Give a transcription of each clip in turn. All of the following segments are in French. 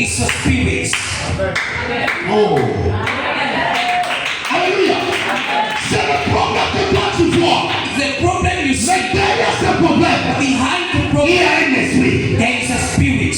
It's a spirit. Oh. Alléluia. C'est le problème que toi tu vois. The problem you see. Mais derrière ce problème, Behind the il y problem, a un esprit. there is a spirit.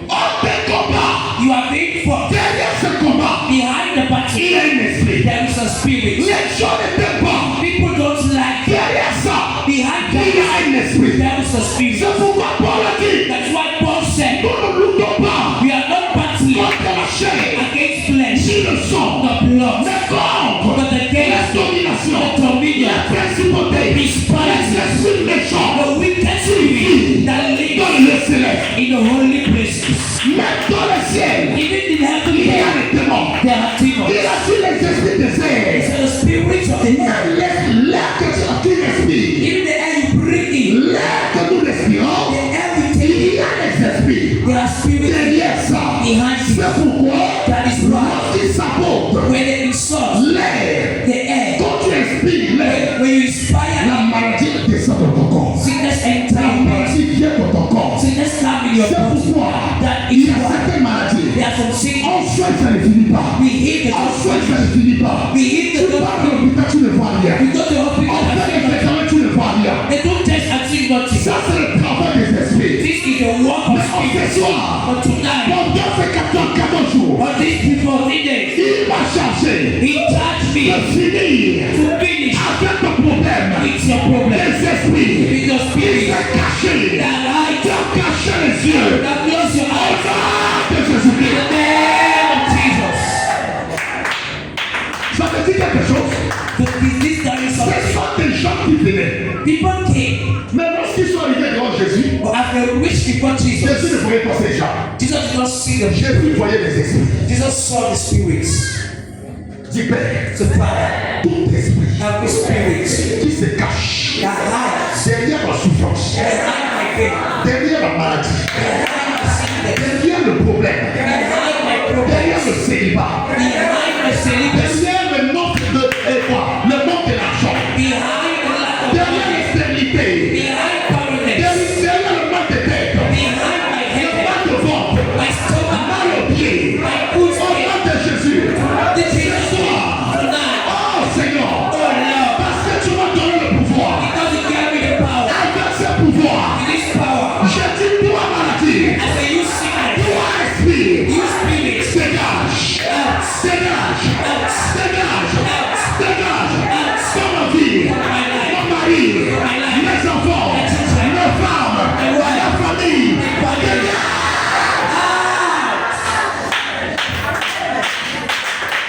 On te combat. You are being fought. Derrière ce combat, Behind the battle, il y a un esprit. there is a spirit. Les gens ne t'aiment pas. People don't like. Derrière ça, Behind il y a that, un esprit. there is a spirit. C'est pourquoi Paul a dit, That's why Paul said, nous ne luttons pas we are not battling contre la chair, against flesh, ni le sang, the blood, mais contre but les against dominations, the dominion, les principautés, les esprits méchants the wicked spirit that dans lives le céleste. in the holy places. Même dans le ciel, Even in heavenly il y a realm, des démons. there are demons. Il a dit les esprits des airs. So the spirits of the air, Même l'air que tu respires, even the air you breathe in, l'air que nous respirons, the air we take, il y a des esprits. there are spirits Derrière ça, behind c'est you. pourquoi That is right. lorsqu'il s'apporte When they insult l'air, the air, quand tu respires l'air, when you inspire, la maladie descend dans ton corps. sickness La enter your body. maladie vient dans ton corps. Sickness come in your C'est body. pourquoi That il y is a why certaines maladies. there are some sickness. En soin, ça ne finit pas. We hit the En soin, doctor. ça ne finit pas. We hit Tu the vas à doctor. l'hôpital, tu ne vois rien. We go to the hospital. En fait, and effectivement, tu ne vois rien. they don't test and see nothing. Ça, c'est le travail des esprits. This is the work of Mais en ce spirit. soir, But tonight, pendant ces 14 jours, but these people, they il m'a chargé he charged de me finir to finish avec le problème with your problem. des esprits. With your Il spirit. s'est caché. That light, Il a caché les yeux. that close your Au eyes. nom de In Jésus-Christ. the name of Jesus. Ça te dit quelque chose? This there is Ce something. sont des gens qui venaient. People came, Mais lorsqu'ils sont arrivés devant Jésus, but as they reached before Jésus Jesus, ne voyait pas ces gens. Jesus did not see them. Jésus voyait les esprits. Jesus saw the spirits. Dis Père, So Father, tout esprit every spirit qui se cache that hides derrière la souffrance, behind my pain, derrière la maladie, behind my sickness, derrière le problème, behind my derrière problems, le célibat, behind my celibacy, derrière le manque de le manque de l'argent, behind the lack of derrière money, la stérilité, behind poverty, derrière le mal de tête, behind my le headache, mal de ventre, my stomach, mal au pied, my foot au nom de Jésus, this ce is soir, tonight. oh Seigneur, Oh Lord, parce que tu m'as donné le pouvoir, because you gave me the power, avec ce pouvoir, this power, je dis toi maladie, I say you sickness, toi esprit, you spirit, dégage, out, dégage, out, dégage, out, dégage, out. dans ma vie, My life, mon mari, mes enfants, mes femmes, la famille, dégage.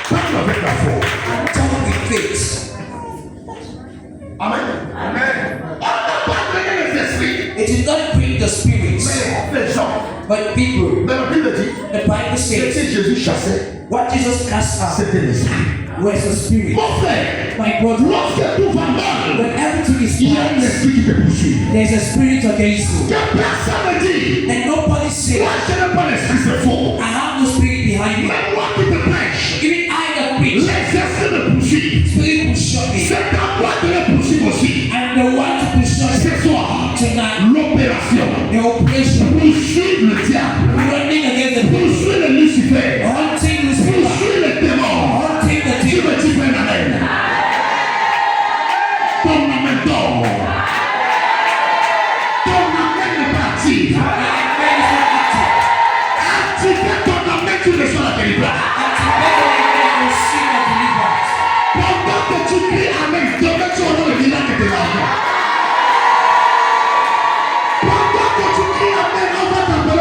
Parle avec la foi. talk with faith. Amen. Amen. On n'a pas donné les esprits, It did not bring the spirits, mais les gens. but people. Mais la Bible dit, The Bible says, si Jésus chassait, what Jesus cast out c'était l'esprit. was the spirit. Mon frère, My brother, lorsque tout va mal, when everything is il y a un right, esprit qui te poursuit. there's a spirit against you. Que personne ne dit, And nobody says, moi je n'ai pas l'esprit, c'est faux. I have no spirit behind me. Mais moi qui te prêche, Even I that preach, les esprits me poursuivent. spirit will show me. C'est à moi de les poursuivre aussi. I'm the one to push on Ce soir, tonight. l'opération The operation, poursuivre le diable, running against the people, poursuivre le Lucifer, hunting the spirit, poursuivre les démons. hunting the Tu demon. me dis un amen. Ton amen dort. Ton amen est parti. Activez ton amen, tu reçois la délivrance. Pendant que tu cries amen, demain tu auras le miracle de l'argent. Pendant que tu cries amen, on va t'appeler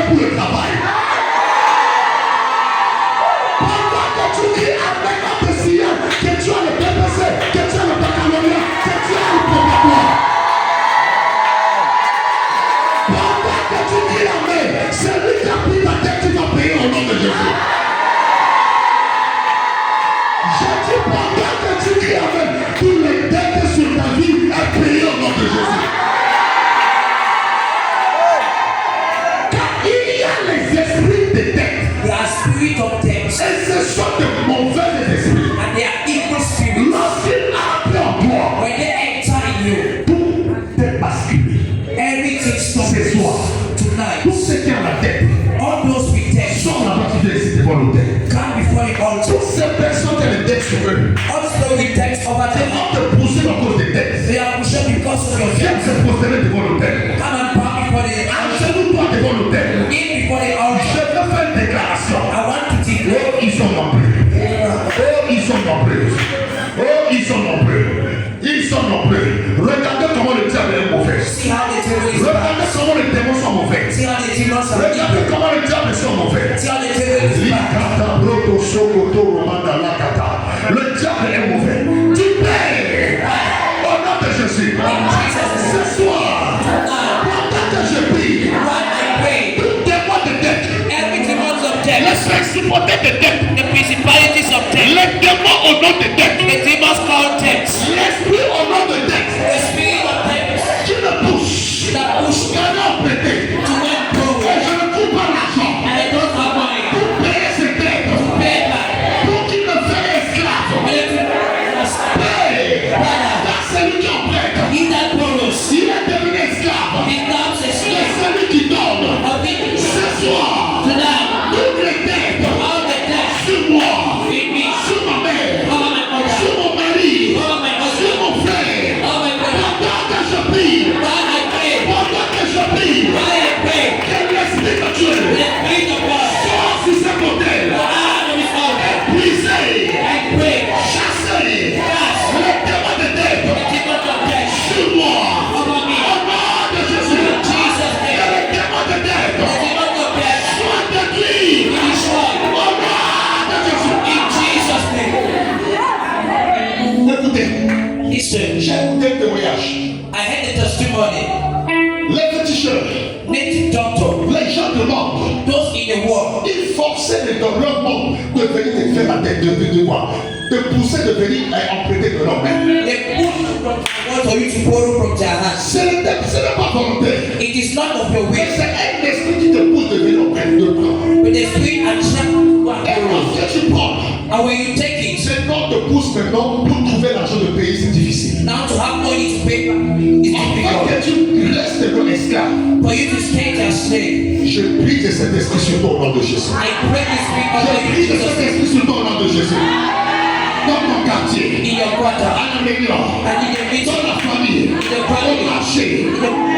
vu comment le diable sont mauvais. See how the devil is bad. Le diable est mauvais. Tu paies au nom de Jésus. Ce soir, pendant que je prie, While I pray, tout démon de dette, every demons of les death, principautés de dette, the principalities of death, les démons au nom de dette, the demons called death, l'esprit au nom de dette, the spirit of death qui me pousse, that push me qu'un homme pété, to went et forward. je ne trouve pas l'argent And I don't have money pour payer ses dettes, to pay back. pour qu'il me fasse esclave. Paye, car celui qui en prête, He that borrows, il est devenu esclave. becomes a Et slave celui qui donne, of it. ce soir, Tonight, toutes les dettes all the death sur moi, in me, sur ma mère, over my mother, sur mon mari, over my sur husband, mon frère, over my brother, pendant que je prie, while I pray, pendant que je prie, while I pray, que l'esprit de Dieu the spirit of God, sort sur ce modèle, the hand of his father, brisé, I pray, chassé, cast le démon de dette the demons of death sur moi, over me. au nom de Jésus, In Jesus' que name, le démon de dette the demons of death soit détruit, be destroyed. au nom de Jésus. In Jesus' name. Écoutez, Listen, j'ai écouté le témoignage. I had a testimony. Les féticheurs, Native doctor, les gens de monde, those in the world, ils forçaient les dans leur monde de venir te faire la tête, de quoi, de pousser de venir emprunter de leur main. they put from the world for you to borrow from their hands. Ce n'est pas volontaire. It is not of your Mais will, c'est un esprit qui te pousse de venir emprunter de prendre. but the spirit attract you to Et borrow. lorsque tu prends, And when you take it, ce nom te pousse maintenant pour trouver l'argent de payer, c'est difficile. now to have money to pay back is Afin difficult. que tu restes non esclave, For you to stay their slave, je prie de cet esprit sur toi au nom de Jésus. I pray the spirit Je of prie de Jesus cet esprit sur toi au nom de Jésus. Dans ton quartier, in your quarter, à la maison, and in the dans meeting, la famille, au marché,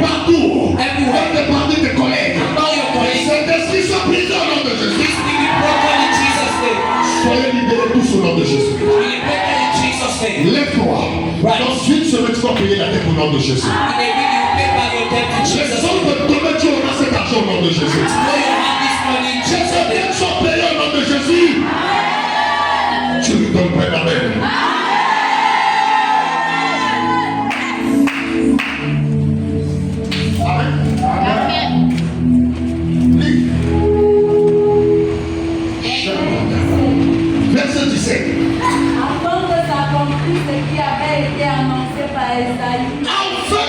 partout, everywhere, faites parmi tes collègues. all your colleagues, Cet esprit soit brisé au nom de Jésus. this will be broken in Jesus' name. Soyez libérés tous au nom de Jésus. Will be broken in Jesus' name. Lève-toi. Dans une semaine, tu vas payer la dette au nom de Jésus. In a week, you pay back your debt in Les Jesus' hommes name. de demain, tu auras cet argent au nom de Jésus. Know you have this money in Les Jesus' name. dettes sont payées au nom de Jésus. Tu lui donnes pas d'amen. Amen. Lis. Verset 17. Afin que s'accomplisse ce qui avait été annoncé par Esaïe. Afin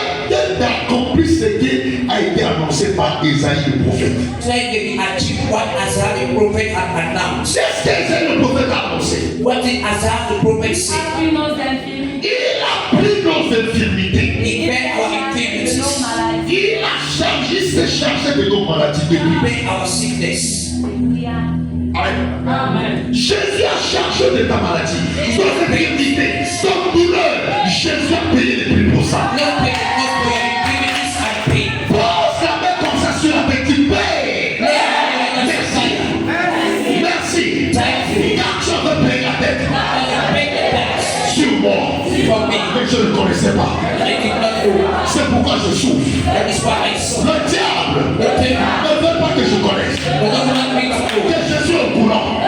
d'accomplir ce qui a été annoncé par Isaïe le prophète. So that they will achieve what Isaiah the prophet had announced. C'est ce qu'Isaïe le prophète a annoncé. What did Isaiah the prophet say? Appris nos infirmités Il a pris nos infirmités. He bear our de nos infirmities, maladies. Il a chargé, il s'est chargé de nos maladies de lui. bear our sickness. Amen. Jésus a chargé de ta maladie, ton infirmité, ton douleur. Jésus a payé le prix pour ça. Lord, pay the cost for your infirmities and pain. Pose la main comme ça sur la tête, tu payes. Lay your hands on your Merci. Merci. Thank you. Car tu avais payé la tête And you pay the tax sur moi. for me. Mais je ne connaissais pas. I did not know. C'est pourquoi je souffre. That is why I saw. Le diable The devil ne veut pas que je connaisse. does not want me to Que know je suis au courant.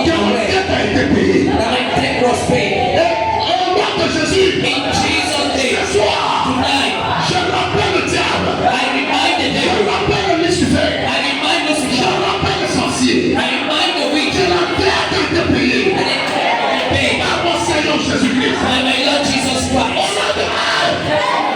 Que ma dette a été payée. that my debt was paid. Et au nom de Jésus, In Jesus' name, ce soir, tonight, je rappelle le diable. I remind the Je devil, rappelle Lucifer. I remind Je Lucifer, rappelle le sorcier. I remind the witch, Que la dette a été payée. and it be paid Par mon Seigneur Jésus-Christ. by my Lord Jesus Au Christ. nom de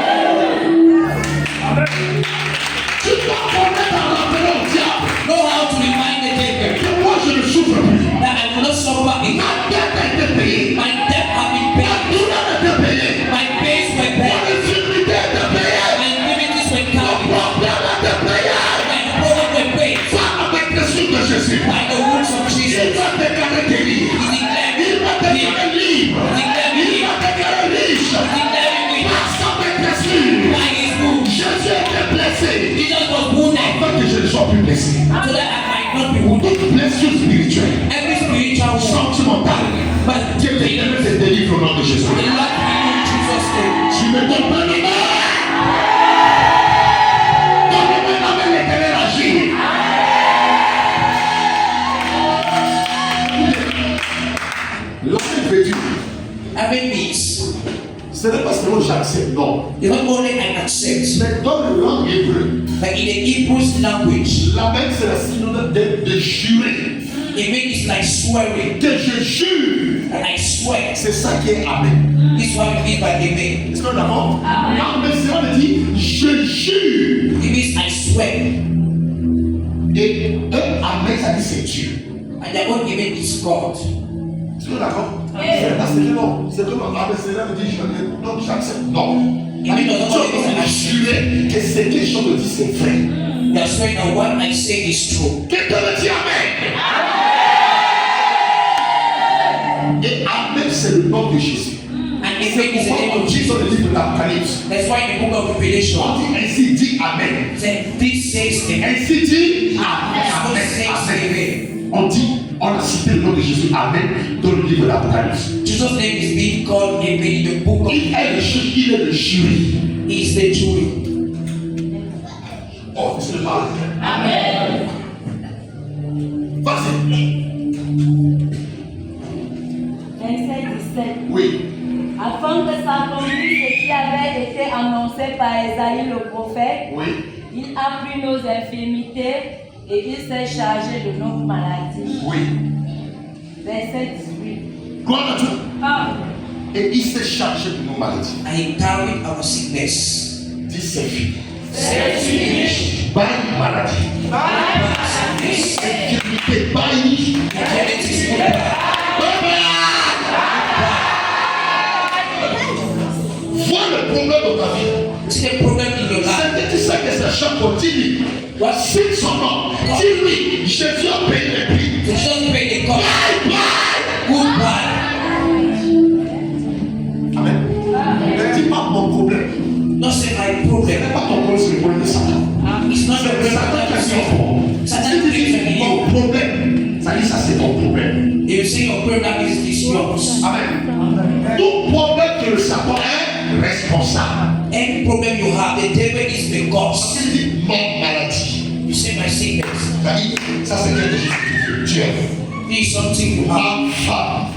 tu dois connaître à rappeler au diable Know how to remind the devil que moi je ne souffre plus. that I will not suffer again. Ma dette a été payée. My debt have been Ma paid. douleur a été payée. My pains were Mon paid. infirmité a été payée. My infirmities were Mon covered. problème a été payé. My problem were paid Par la blessure de Jésus. by the wounds of Il Jesus. va déclarer guéri. He declared Il va me déclarer libre. Il va déclarer riche. He declared me Par sa blessure. by his wounds. Jésus était blessé. Jesus was wounded Afin que je ne sois plus blessé. so that I might not be wounded. Toute blessure spirituelle, Every spiritual wound, sentimentale, but que l'Éternel te délivre au nom de Jésus. the Lord will in Jesus' name. Tu me donnes pas le mal. Donne-moi la main, l'Éternel agit. seulement j'accepte, non. It's not only I accept, Mais dans le langue hébreu, but in the Hebrew language, l'amen c'est la synonyme de jurer. it means like swearing. Que je jure. And I swear. C'est ça qui est amen. This is what it means by amen. Est-ce qu'on est d'accord? Amen, c'est on dit je jure. It means I swear. Et un amen, ça dit c'est Dieu. And the own amen is God. Est-ce qu'on est d'accord? C'est que non. C'est que non. Amen, c'est là me dit je donc j'accepte. Non. Amen does not always mean I Jurer que ce que je me dis c'est vrai. That's why now what I say is true. Quelqu'un me dit amen. Et amen, c'est le nom de Jésus. And amen is the name On of dit Jesus. dans le livre de l'Apocalypse. That's why in the book of Revelation, On dit ainsi dit amen. said this says amen. Ainsi dit So says amen. amen. On dit, on a cité le nom de Jésus, amen, dans le livre de l'Apocalypse. Jesus' name is being called amen in the book of Il est le jury. He is the jury. Oh, c'est le mal. Amen. Vas-y. Verset 17. Oui. Afin que s'accomplisse ce qui avait été annoncé par Esaïe le prophète, Oui. il a pris nos infirmités et il s'est chargé de nos maladies. Oui. Verset 18. Gloire à Dieu. Ah. Et il s'est chargé de nos maladies. And he carried our sickness. Dis c'est fini. C'est finished. Bye maladie. Sickness. Infirmité, bye. Infirmities goodbye. Bye bye. Vois le problème dans ta vie. See the problem in your life. C'est que tu sais que c'est chaque continue. Voici son nom. Dis-lui, je viens payer les prix. To just pay the cost. Bye bye. Goodbye. Amen. Ne dis pas mon problème. Don't say my Ce problem. n'est pas ton problème, c'est le problème de Satan. It's not the C'est problem Satan qui a that dit you enfant. Satan Si tu believes in dis you. mon problème, ça dit ça c'est ton problème. If you say your problem that is yours. Amen. Tout problème que le Satan est responsable. Any problem you have, the devil is the cause. Si tu dis mon maladie, You say my sickness. ça dit ça c'est quelque chose que tu es. This is something you have. Ma femme,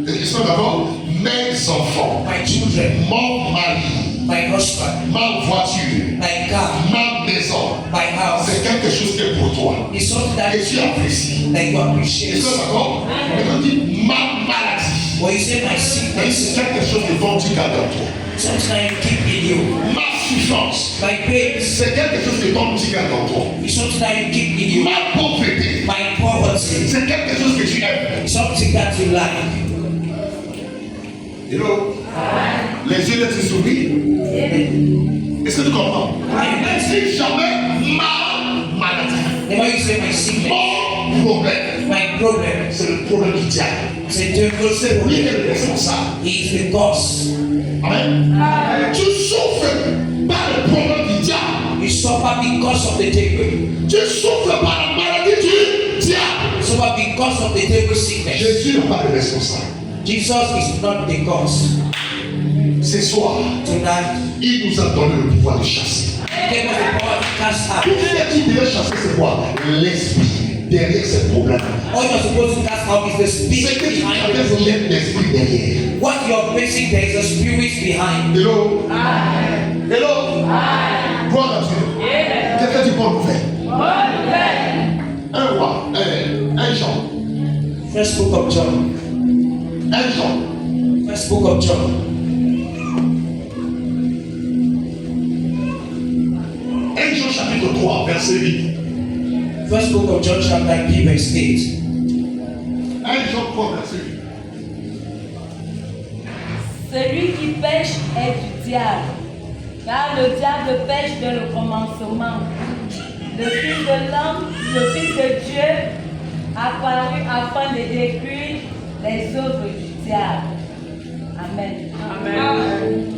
ils sont d'accord? Mes enfants, My children, mon mari, my husband, ma voiture, my car, ma maison, my house. c'est quelque chose qui est pour toi. It's something that Et tu apprécies. you Ils appreciate. sont d'accord? Et quand tu dis ma maladie, When you say my c'est sickness, quelque chose de bon qui garde en toi. something that you keep in you. Ma souffrance, My pain, c'est quelque chose de bon qui garde en toi. it's something that you keep in you. Ma pauvreté, My poverty, c'est quelque chose que tu aimes. it's something that you like. You know, les yeux de tes souris. Est-ce que tu comprends? Ne dis jamais ma maladie. Never you say my sickness, Mon problème, my problem. c'est le problème du diable. C'est Dieu C'est lui qui est le responsable. He is the cause. Amen. Tu souffres par le problème du diable. You suffer because of the devil. Tu souffres par la maladie du diable. You suffer because of the devil's sickness. Jésus n'est pas le responsable. Jesus is not the cause. Ce soir, Tonight, il nous a donné le pouvoir de chasser. he gave us the power to cast out. Tout ce qui devait chasser, c'est quoi? L'esprit derrière ces problèmes. All you're supposed to cast out is the C'est spirit que tu behind avais it. l'esprit derrière. What you're facing, there is a spirit behind. Hello. Hello. Gloire à Dieu. Quelqu'un dit bonne nouvelle. Un roi, un Jean. First book of John. Un Jean. First book of John. Un Jean chapitre 3, verset 8. First book of John, chapter 3, verse 8. Un Jean 3, verset 8. Celui qui pêche est du diable, car le diable pêche dès le commencement. Le Fils de l'homme, le Fils de Dieu, apparu afin de détruire les œuvres du diable. Amen. Amen.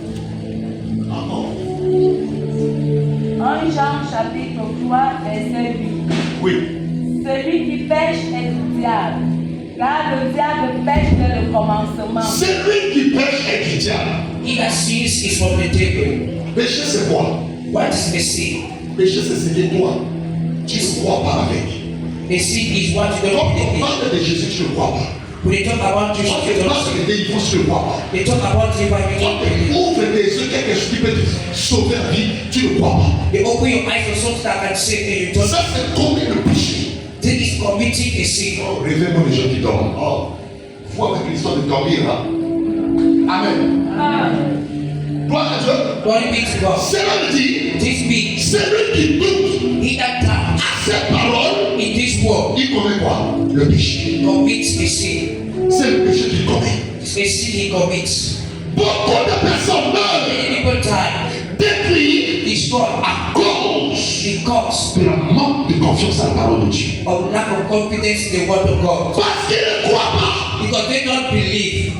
1 Jean chapitre 3, verset 8. Oui. Celui qui pêche est du diable, car le diable pêche dès le commencement. Celui qui pêche est du diable. He that sins is from the devil. Péché, c'est quoi? What is the sin? Péché, c'est ce que toi, tu ne crois pas avec. The sin is what you Quand don't on believe in. parle de Jésus, tu ne crois pas. When they talk about Jesus, Quand they tu don't passes see. les délivrance, tu ne crois pas. They talk about revival, you Quand don't tu believe. ouvres les yeux, quelque chose qui peut te sauver la vie, tu ne crois pas. They open your eyes to something that can save you, you don't. Ça, c'est commettre le péché. This is committing a sin. Oh, réveille-moi les gens qui dorment. Oh, vois avec l'histoire de dormir là. Amen. Gloire à Dieu. Glory be to God. Cela veut dire, This means celui qui doute he that doubts à cette parole, in this world il commet quoi? Le péché. commits a sin. C'est le péché qu'il commet. It's a sin he commits. Beaucoup de personnes meurent Many people die, détruites destroyed à cause because de la manque de confiance à la parole de Dieu. of lack of confidence in the word of God. Parce qu'ils ne croient pas. Because they don't believe.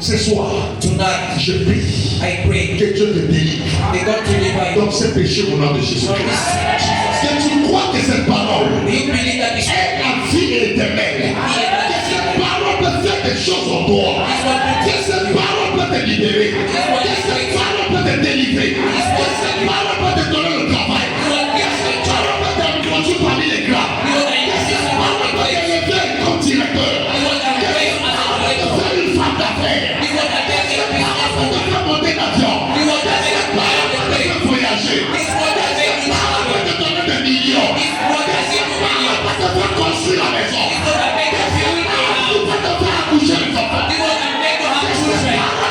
Ce soir, Tonight, je prie I pray que Dieu te délivre. may God deliver you Donc, ce péché au nom de Jésus. from this sin. Que tu crois que cette parole Do you believe that this est la vie éternelle? Que cette parole peut faire des choses en toi. Que cette parole peut te libérer. Que cette parole peut te délivrer. Que cette parole peut te donner le travail. Que cette parole peut t'introduire parmi les grands. Que cette parole peut t'élever comme directeur. Que cette parole peut te faire une femme d'affaires. Que cette parole peut te faire monter l'avion. Que cette parole peut te faire voyager. Que cette parole peut te donner des millions. Que cette parole peut te faire construire la maison. Que cette parole peut te faire accoucher les enfants. Que cette parole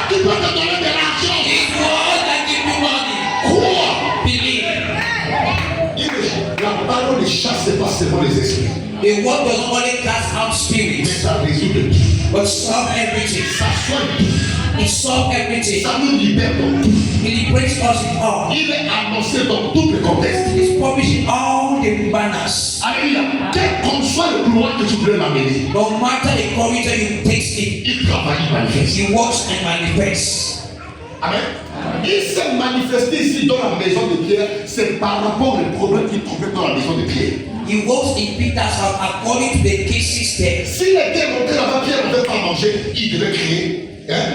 qui peut te donner de l'argent. Crois. La parole ne chasse pas seulement les esprits, The word does not only cast out mais spirits, ça résout de tout. but solve everything. Ça soigne tout. It solves everything. Ça nous libère dans tout. It liberates us in all. Il est annoncé dans tous les contextes. It's publishing all the banners. Alléluia. Quel qu'en soit le couloir que tu voulais l'amener, No matter the corridor you take it, il travaille, il manifeste. he works and manifests. Amen. Il s'est manifesté ici dans la maison de Pierre, c'est par rapport aux problèmes qu'il trouvait dans la maison de Pierre. He works in Peter's house according to the cases there. S'il était monté là-bas, Pierre n'avait pas mangé, il devait crier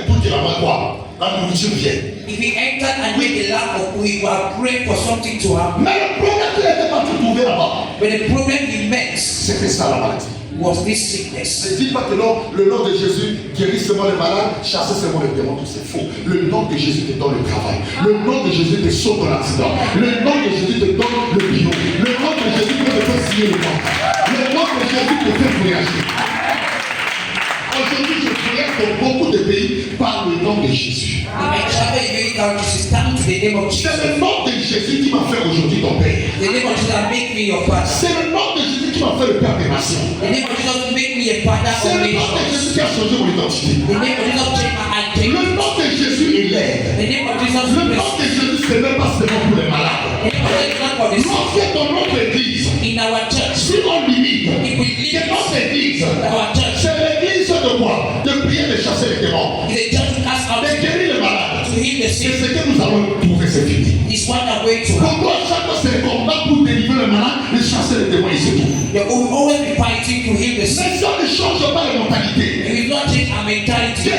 pour qu'il avait quoi? La nourriture vienne. If he entered and made a lack of food, he would have prayed for something to happen. Mais le problème qu'il était parti trouver là-bas, But the problem he met c'était ça la maladie. was this sickness. Ne dis pas que non, le nom de Jésus guérit seulement les malades, chasse seulement les démons, tout c'est faux. Le nom de Jésus te donne le travail. Le nom de Jésus te sauve de l'accident. Le nom de Jésus te donne le bio. Le nom de Jésus peut te faire signer le nom. Le nom de Jésus te fait voyager. Aujourd'hui, je prie pour beaucoup de pays par le nom de Jésus. If I travel in many countries, stand to the name of C'est Jesus. le nom de Jésus qui m'a fait aujourd'hui ton père. The name of Jesus make me your father. C'est le nom de Jésus qui m'a fait le père des nations. The name of Jesus make me a father C'est of le nom de nations. Jésus qui a changé mon identité. The name of Jesus changed my identity. Le nom de Jésus élève. The name of Jesus Le nom bless. de Jésus, ce n'est pas seulement pour les malades. The name of Jesus is not for the sick. Lorsque dans notre église, In our church, si on limite, if we que live notre église, our church, c'est l'église de quoi? De prier, de chasser les démons, is a church to cast out de spirits, guérir les malades. to heal the C'est sick. ce que nous allons trouver, c'est fini. It's what I'm going to happen. Pourquoi chaque fois c'est le combat pour délivrer les malades, de chasser les démons et c'est tout. There will always be fighting to heal the sick. Mais ça ne change pas la mentalité. It will not change our mentality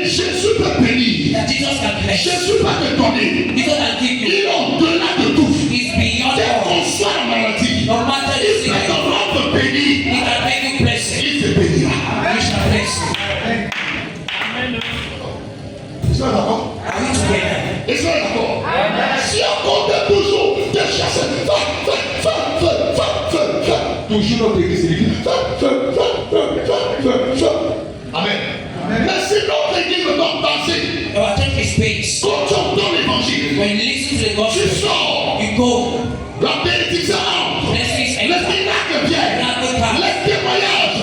Jésus peut bénir. that Jesus can bless. Jésus peut te donner. Jesus can give you. Il est au-delà de tout. He's beyond Quelle all. qu'on soit la maladie, No matter the il peut sickness, te rendre béni. he can make you blessed. Il te bénira. He shall bless you. Ils sont d'accord? Are we together? Ils sont d'accord? Si on compte toujours de chasser, toujours notre église, Amen. Mais si notre église ne doit passer, Our church is based. quand tu entends l'évangile, When you listen to the tu gospel, sors, you go. la bénédiction entre, Blessings les miracles viennent, les témoignages,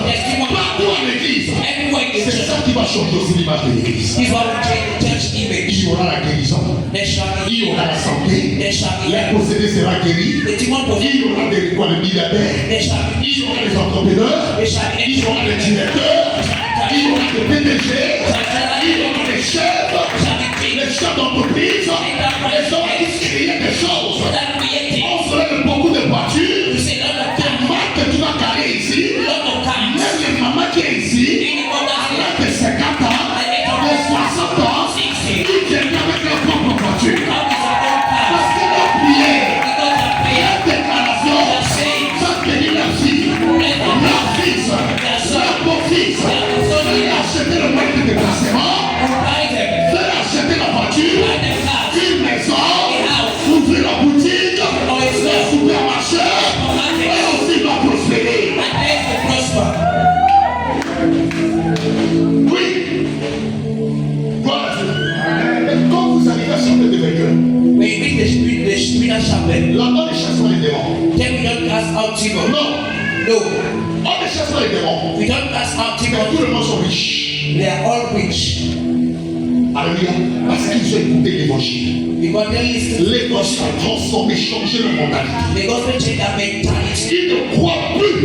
partout en église. everywhere in the C'est church. ça qui va changer aussi l'image de l'église. This is what will change the church image. Il y aura la guérison, There shall be il y aura la santé, There shall be les possédés sera guéri, the demon il possessed. y aura des milliardaires, There shall be il y aura les entrepreneurs, There shall be il y aura les directeurs, il y aura les PDG, il y aura les chefs d'entreprise, les gens qui créent des choses. that creating. On ferait beaucoup de voitures, You say, Lord of des God, marques que tu vas carrer ici, Lord of God, même les mamans qui sont ici, any mother à l'âge de 50 ans, de 60 ans, ils viennent avec leur propre voiture. how is our own car? Parce qu'ils ont prié. Because of prayer, La déclaration, ça bénit leur fille, leur fils, leur beau-fils, No. On ne cherche pas les démons. We don't cast out Mais demons. tout le monde sont riches. They are all rich. Alléluia. Parce qu'ils ont écouté l'évangile. Because they listen. L'évangile a transformé, changé leur mentalité. The gospel change their mentality. Ils ne croient plus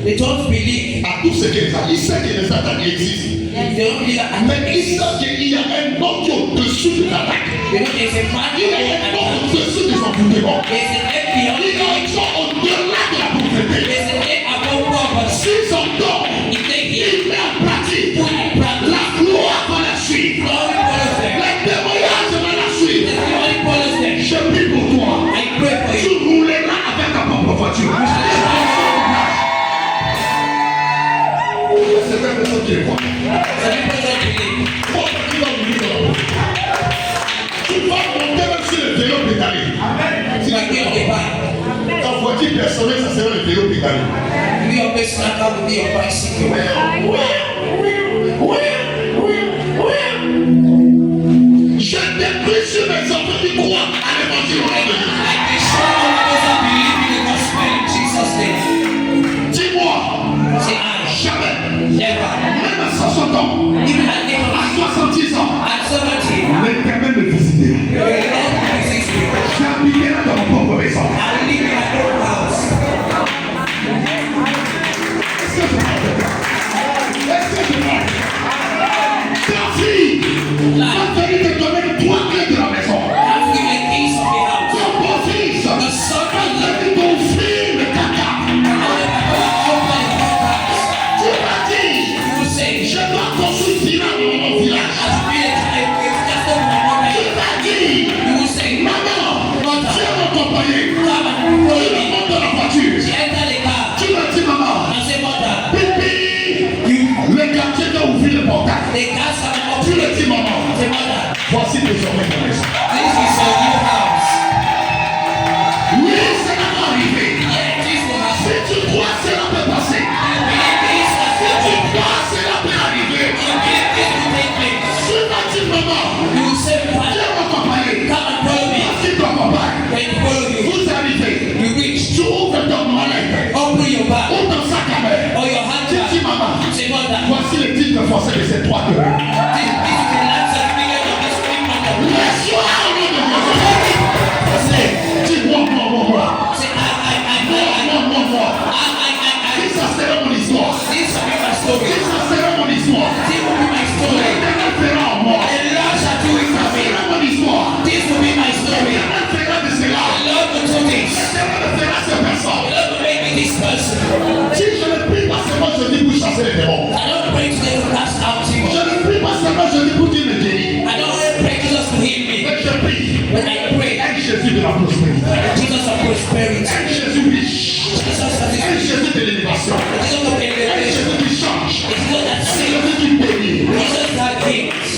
They don't believe. à tout ce que les amis. Ils savent que les attaques existent. They don't believe that. Mais ils savent qu'il y a un homme qui est au-dessus de l'attaque. They know there's a man Il y a un homme au-dessus des envoûtements. There's an end beyond. Il y a un homme au-delà de la pauvreté. There's an end above prophets. S'ils entendent, If they hear, ils mettent en pratique. put in practice. La gloire va la suivre. Glory follows them. Le témoignage va la suivre. Testimony follows them. Je prie pour toi. I pray for Tu you. rouleras avec ta propre voiture. C'est une personne qui le croit. Some people don't believe. Faut que tu vas mourir dans la boue. Tu vas monter même sur le vélo pédalé. You are going to buy. Ta voiture personnelle, ça sera le vélo pédalé. Your personal car will be your bicycle. Je détruis sur mes enfants qui croient à l'évangile. I destroy all those that believe in the gospel in Jesus' name. Dis-moi, Say I. jamais, Never. même à 60 ans, Even at à never. 70 ans, At 70. l'Éternel me visitera. The Lord visits me. J'habiterai dans mon propre maison. I live in my own house. Est-ce que je parle? Est-ce que je parle? Ta fille va venir te donner 3 clés de la maison. I've given keys of the house. Ton beau-fils va The son of the venir t'offrir le caca. open contracts. Tu vas dire, You say, je dois construire village dans mon village. as been a just over my mother. Tu vas dire, You will say, maman, Mother, tu es mon compagnon. come and Tu follow me me. montes dans la voiture. She enter the car. Tu vas dire, maman, I say, Mother, pipi, le quartier t'a ouvert le portail. the cars are Tu open. le dis, maman, I say, Mother, voici désormais ta maison. this is your new house. Oui, cela va arriver. Yeah, this will happen. Si tu crois, cela peut passer. You believe this has Si tu happened. crois, cela peut arriver. You believe this will take place. Tu vas dire, maman, You will say, viens Father, m'accompagner. come and follow me. Voici ton compagnon. When you follow you, Vous arrivez. you reach. Tu ouvres ton mallette. Open your bag Ou ton sac à main. or your Tu dis, handbag. maman, Say, Mother, voici le titre français de ces 3 heures. this is the last certificate of this big man of life. Laisse-moi au nom de Jésus. Dis-moi, moi. Say, Moi. I. Si ça serait mon histoire. This will be my Si story. ça serait mon histoire. This will be my story. L'Éternel fera en moi. The Lord shall do it Ça for me. serait mon histoire. This will be my story. L'Éternel fera de cela. The Lord will do this. L'Éternel fera cette personne. The Lord will make me this person. Si je ne prie pas seulement, je dis pour chasser les démons. I don't pray today to cast out Je demons. ne prie pas seulement, je dis pour Dieu me guérir. I don't only pray Jesus to heal me. Mais je prie. When I pray, Un Jésus de la prospérité. Jesus of prosperity. Un Jésus riche. Jesus of Un this. Jésus de l'élévation. Jesus of Un elevation. Jésus qui change. The Jesus that Un saves. Jésus qui bénit. Jesus that gives.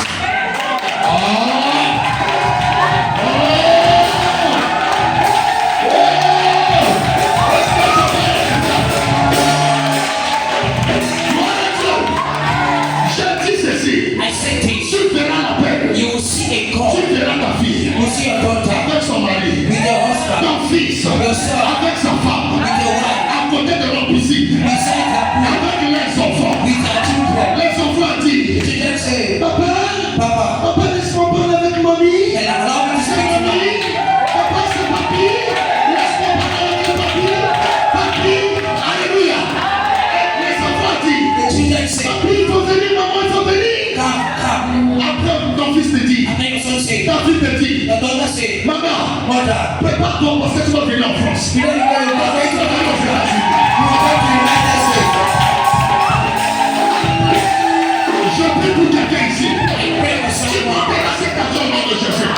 Je dis ceci. I say this. Tu verras la paix. You will see a God. Tu verras ta fille You will see your daughter avec son mari, with your husband, ton fils your son, avec sa femme, with your wife, à côté de leur piscine, beside her pool, avec les enfants. with her children. Les enfants disent, Children say, Papa, Papa, laisse-moi parler avec mamie. and allow me to C'est speak to mamie. you. Papa, c'est papi. Laisse-moi parler avec papi. Papi, alléluia. Les enfants disent, The children say, papi, il faut venir, maman, il faut venir. come. Après, ton fils te dit, And then your son say, ta fille te dit, your daughter say, maman, Mother, prépare-toi parce que tu vas venir en France. you know you go to Tu vas venir aux États-Unis. the United States. Je prie pour quelqu'un ici. I pray for Tu someone. monteras cet argent au nom de Jésus.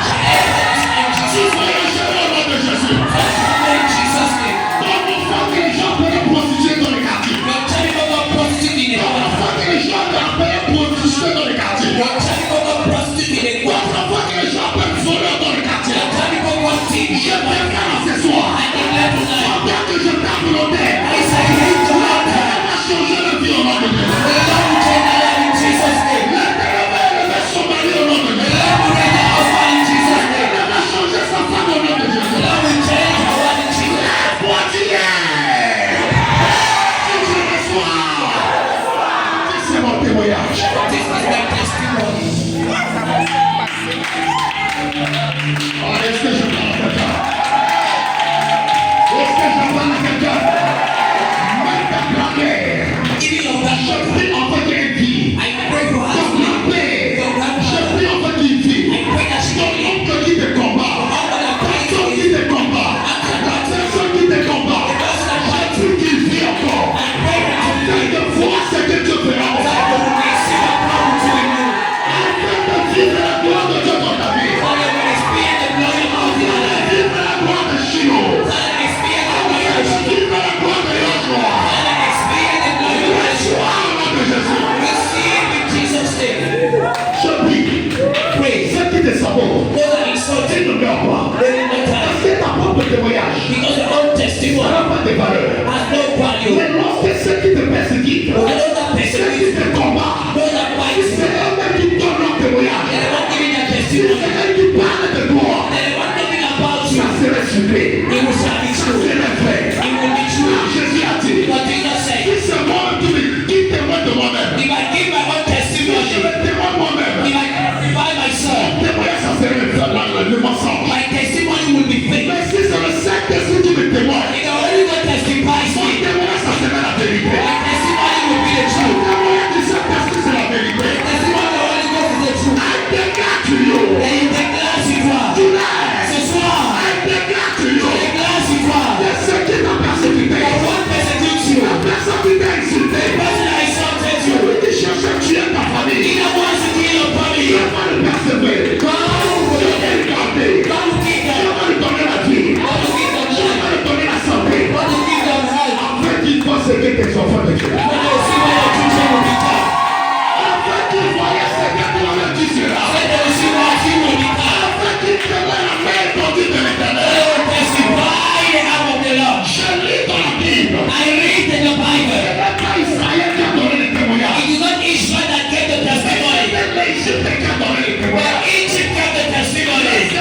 Tu voyageras au nom de Jésus. In Jesus' name. Ton enfant que les gens peuvent prostituer dans les quartiers. Your child will go prostitute in the Ton enfant que les gens peuvent prostituer dans les quartiers. Your child will go prostitute in the Ton enfant que les gens peuvent voler dans les quartiers. Your child will go thief. Je déclare ce soir. I declare tonight. Lorsque ceux qui te persécutent, ceux qui te combattent, c'est eux-mêmes qui donnent leur témoignage. C'est eux qui parlent de toi. Ça serait sublime. Ça serait vrai. Jésus a dit, si c'est moi qui témoigne de moi-même, je vais témoigner moi-même. Mon témoignage, ça serait le mensonge. Mais si c'est le Saint-Esprit qui me témoigne, mon témoignage, ça serait la vérité. Mon témoignage du Saint-Esprit, c'est la vérité. I declare to you, tonight, I declare to you, de ceux qui t'ont persécuté, la personne qui t'a insulté, celui qui cherche à tuer ta famille, je vais le persévérer, je vais le garder, je vais lui donner la vie, je vais lui donner la santé, afin qu'il voit ce que tes enfants te font. Afin qu'il voie ce que toi-même tu seras. Afin qu'il te voie la main tendue de l'Éternel. Je lis dans la Bible. Ce n'est pas Israël qui a donné le témoignage. C'est l'Égypte qui a donné le témoignage. Les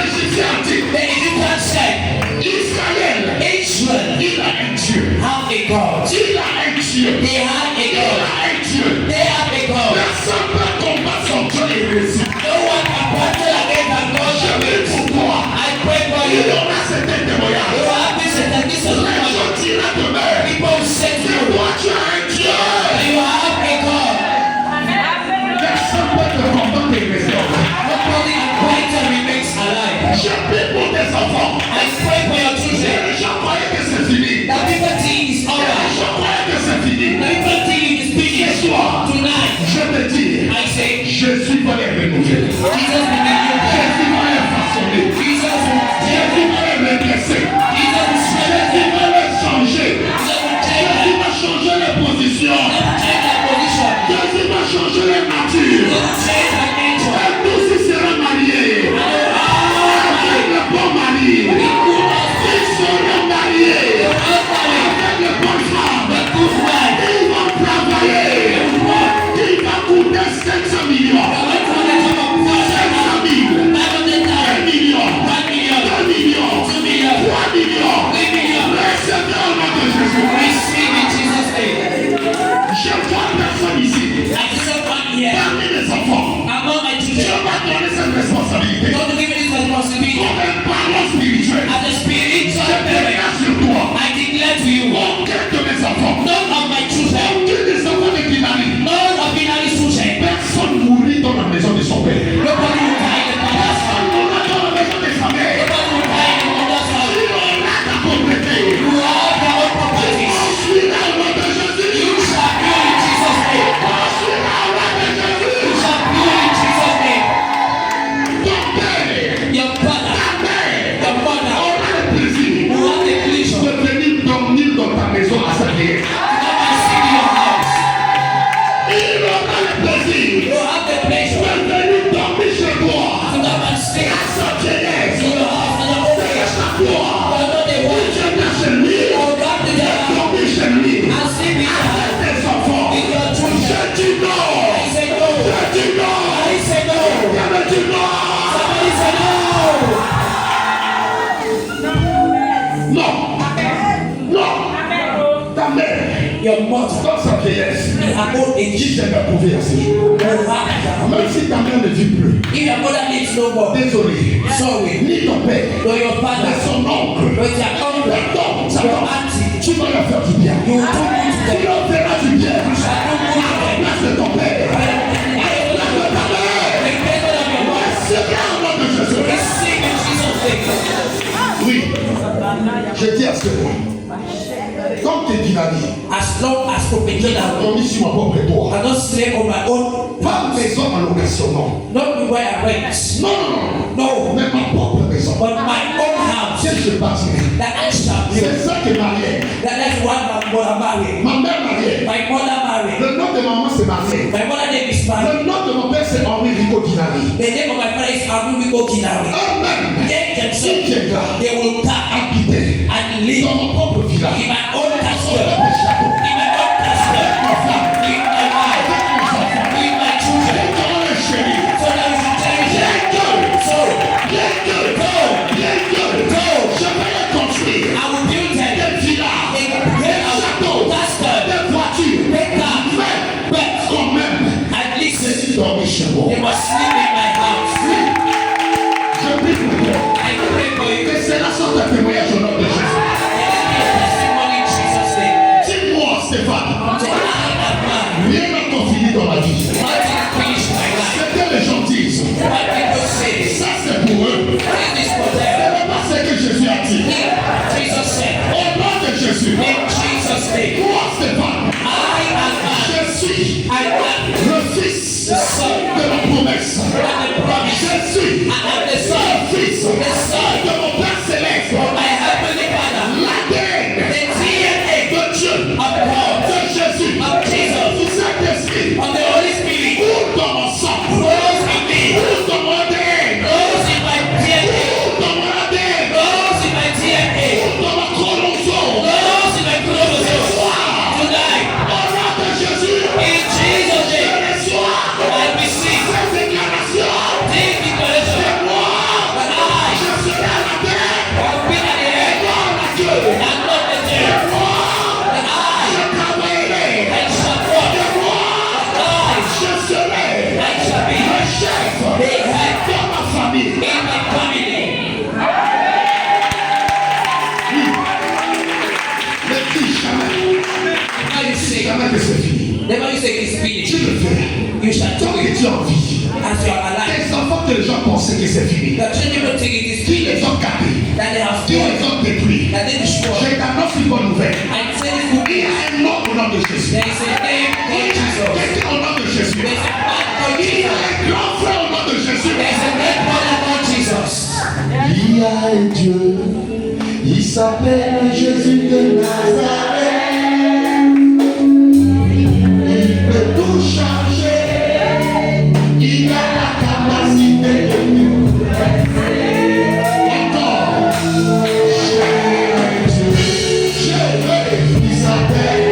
Égyptiens ont dit, Israël, il a un Dieu. Il a un Dieu. Il a un Dieu. Personne ne peut combattre son Dieu et réussir. Je prie pour toi. Il y aura certains témoignages. Les gens diront demain, c'est toi, tu as un Dieu. Personne ne peut te combattre et réussir. Je prie pour tes enfants. Les gens croyaient que c'est fini. Les gens croyaient que c'est fini. Ce soir, je te dis, Jésus va les renouveler. Jésus va les façonner. Jésus va les redresser. Jésus va les changer. Jésus va changer les positions. Jésus va changer les natures. Et tous ils seront mariés. Avec le bon mari. Ils seront mariés. Avec le bon femme. Ils vont travailler. Il va coûter 500 millions. 500 000. 1 million. 2 millions. 3 millions. Recevez au nom de Jésus. Je vois personne ici. Parmi les enfants. Je vais donner cette responsabilité. Comme un parent spirituel. Je déclare sur toi. Aucun de mes enfants. Aucun des enfants de Kinari. Personne mourit dans la maison de son père. Personne mourra dans la maison de sa mère. Tu auras ta propriété. On suivra au nom de Jésus. On suivra au nom de Jésus. Ton père, ta mère, aura le plaisir de venir dormir dans ta maison à sa vieillesse. Il aura le plaisir de venir dormir chez toi à sa vieillesse. C'est à chaque fois que tu es chez lui, de dormir chez lui avec tes enfants. Je dis non. Je dis non. J'avais dit non. Non. Non. Ta mère, dans sa vieillesse, qui t'aime approuver à ce jour. Même si ta mère ne vit plus. Désolé. Ni ton père, ni son oncle, ta tante, tu vas leur faire du bien. Tu leur feras du bien. À la place de ton père. À la place de ta mère. Recevez au nom de Jésus. Oui. Je dis à ce que comme tu es dynamique, as long as propagated j'ai dormi sur ma propre toit. I don't stay on my own. Pas maison en location, non. Not where I rent. Non. Mais ma propre maison. But my own house. C'est je bâtirai. That I shall build. C'est ça qui est marié. That's what my mother married. Ma mère mariée. My mother married. Le nom de maman c'est Marié. My mother name is Mary. Le nom de mon père c'est Henri Rico Dinari. The name of my father is Aruniko Kinari. Eux-mêmes, They ils themselves, viendront they will come habiter and live dans mon propre village. in my own castle, Dans mon château. in my maison. You must sleep in my house. Je prie pour toi. I pray for you. Que cela soit un témoignage au nom de Jésus. Let me a testimony in Jesus' name. Dis-moi, Stéphane, So I am man. rien n'a encore fini dans ma vie. Nothing finished my life. Ce que les gens disent, What people say. ça c'est pour eux. This is for Ce them. n'est pas ce que Jésus a dit. Jesus said. Au nom de Jésus, In Jesus' name. toi, Stéphane, I am man. je suis I am le fils de la promesse. the promise. Je suis I am the le son. fils de mon Père céleste. My heavenly Father. L'ADN The DNA de Dieu, of God. de Jésus, Of Jesus. du Saint-Esprit, Of the Holy Spirit. coule dans mon sang, Flows in me. coule dans mon ADN, Flows in my DNA. coule dans mon ADN, Flows in my DNA. coule dans ma chromosome. Flows in my chromosomes. Tonight. Au nom de Jésus, In Jesus' je name. reçois I receive cette déclaration. this declaration. Moi, That je serai à la terre, I will be at the end. dans la Dieu. And not the dead. That Je travaillerai. I shall walk. I Je serai shall be le chef dans ma famille. in my family. Ne dis jamais, Now you say, jamais que c'est fini. never you say it's Tu finished. le fais. You shall Tant do que it tu as envie. as you are alive. Tes enfants que les gens pensaient que c'est fini. The children don't think it is Tu les finished. as gâtés. That they have Tu les spoiled. as détruits. That they destroyed. Je t'annonce une bonne nouvelle. I say this will Il y be. a un nom au nom de Jésus. There is a name Il called y a Jesus. quelqu'un au nom de Jésus. There is a man called Il y a Jesus. un grand frère au nom de Jésus. There is a great brother called Jesus. Il y a un Dieu, il s'appelle Jésus de Nazareth. Il peut tout changer, il a la capacité de nous dresser. Encore. Jésus, il s'appelle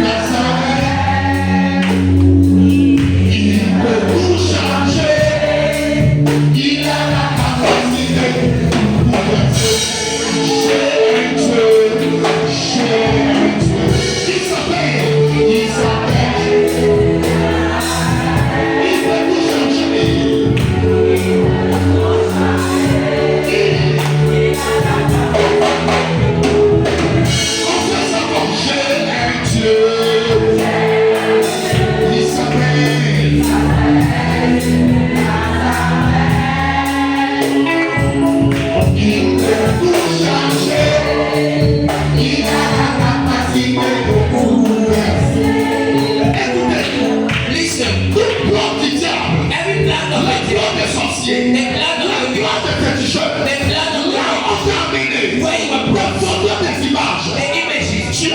Nazareth. Il peut tout changer. Il a la capacité de nous dresser. Il s'appelle. Il peut tout changer. Listen. Every plan of the devil, the plan of the where you were brought from, the images, you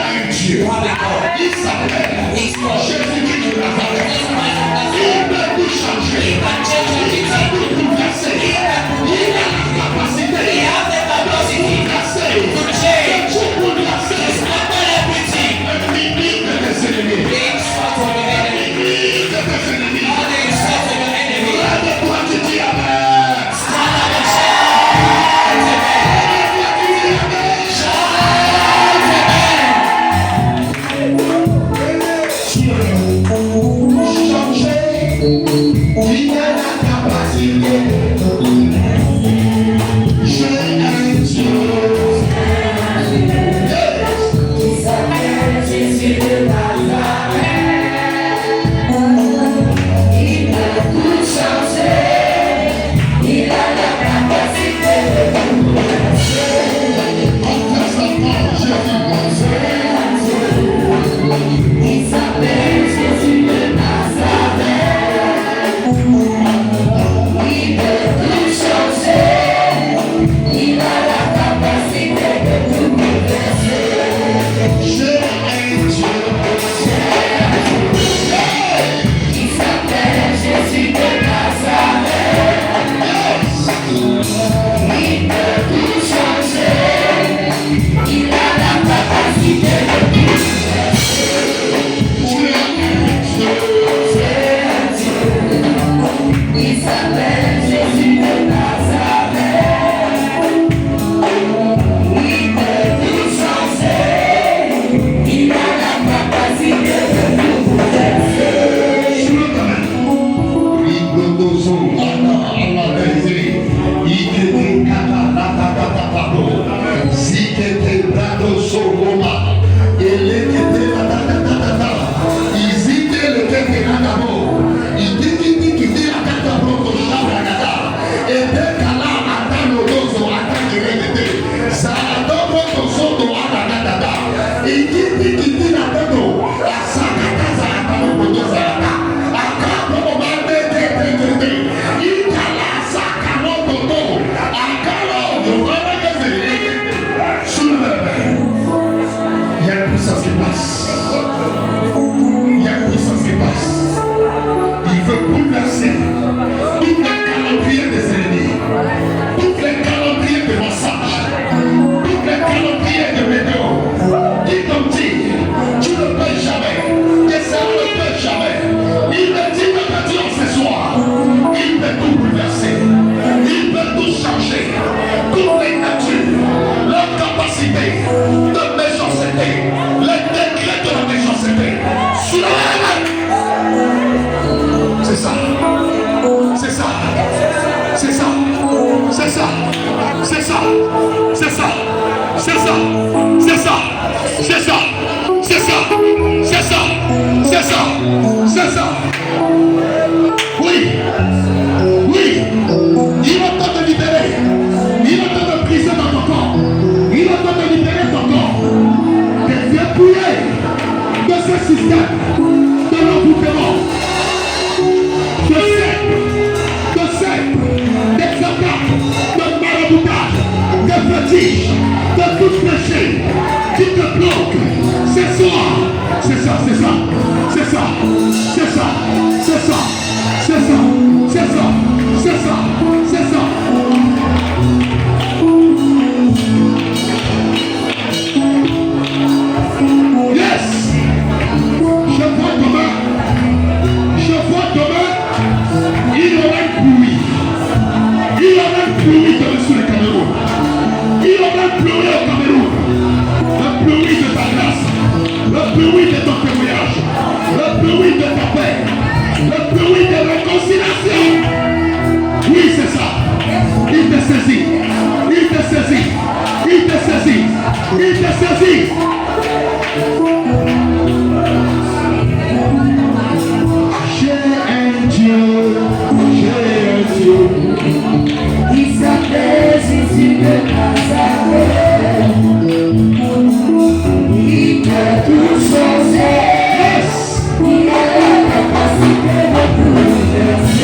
have a God. Il s'appelle He's called Jésus-Christ de Nazareth. Jesus Christ of Nazareth. Il peut tout changer. He can change Il everything. peut tout bouleverser. Il a la capacité He has the capacity bouleverser. to change. Tout bouleverser. Dismantle everything. Limite de tes ennemis. The insult of your enemy. Limite de tes ennemis. All the insult of your enemy. Lève-toi, tu dis Amen. Stand up and shout. Lève-toi, tu dis Amen. Changer, il a la capacité C'est ça. Oui. Oui. Il va te libérer. Il va te briser dans ton corps. Il va te libérer ton corps. Des dépouillés de ce système, de l'envoûtement, de secte, d'examen, de maraboutage, de fétiche, de tout péché qui te bloque. C'est ça. C'est ça, c'est ça, c'est ça, c'est ça, c'est ça, c'est ça, c'est ça, c'est ça, c'est ça. Yes! Je vois demain, il y aura une pluie. Il y aura une pluie sur le Cameroun. Il y aura une pluie au Cameroun. La pluie de ta grâce. La pluie de ton témoignage, la pluie de ta paix, la pluie de réconciliation. Oui, c'est ça. Il te saisit, il te saisit, il te saisit, il te saisit. J'ai un Dieu, il s'appelle Jésus de Nazareth.